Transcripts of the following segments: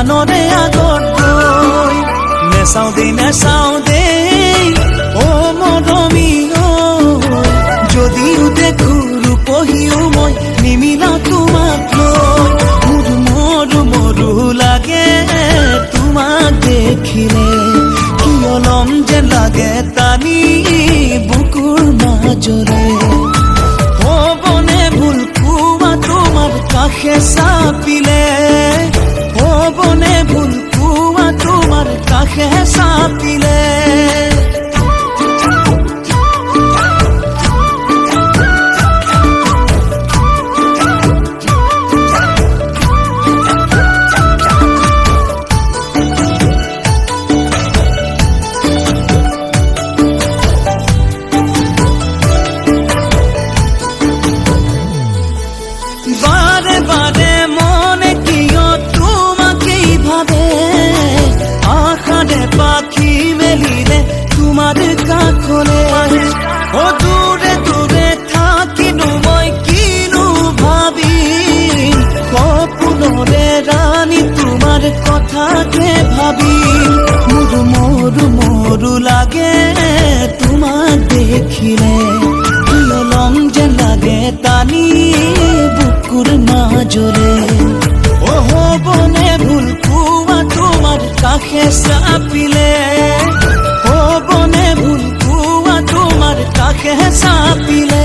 আনৰে আগত গৈ নেচাওঁ দেই অ মৰমী যদিও দেখো ৰূপহীও মই নিমিলা তোমাক লৈ মৰু লাগে তোমাক দেখিলে কিয় লম যেন লাগে টানি বুকুৰ মাজৰে হ'বনে ভুল কোৱা তোমাৰ কাষে চাপিলে হ'বনে ভুল কোৱা তোমাৰ কাষে চাপিলে বারে বারে মনে কিয় তোমাকেই ভাবে আশারে পাখি মেলিলে তোমার কাষলে ও দূরে দূরে থাকিনো মই কিনো ভাবি সপোনৰে ৰাণী তোমাৰ কথাকে ভাবি মৰু লাগে তোমাক দেখিলে কিয় লম যেন লাগে টানি বুকুৰ মাজৰে অ হ'বনে ভুল কোৱা তোমাৰ কাষে চাপিলে হ'বনে ভুল কোৱা তোমাৰ কাষে চাপিলে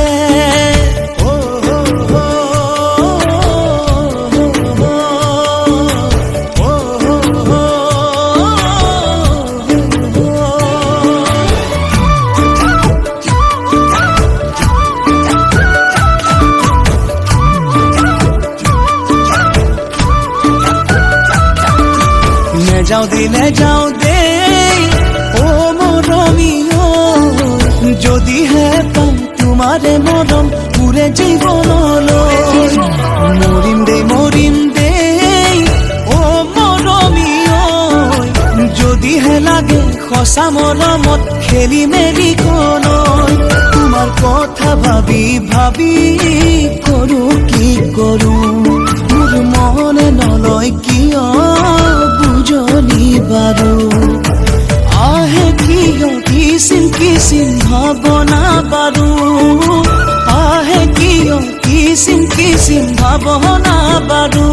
যাও দেই ও মৰমী যদিহে পাম তোমাৰে মৰম পুৰে জীৱনলৈ মৰিম দেই ও মৰমী যদিহে লাগে সঁচা মৰমত খেলি মেলি গলৈ তোমাৰ কথা ভাবি ভাবি কৰো কি কৰো মোৰ মনে নলয় কিয় বুঝনি বারো আহে কিয় কিসিম ভাবনা বারো আহে কিয় কিসিম ভাবনা বারো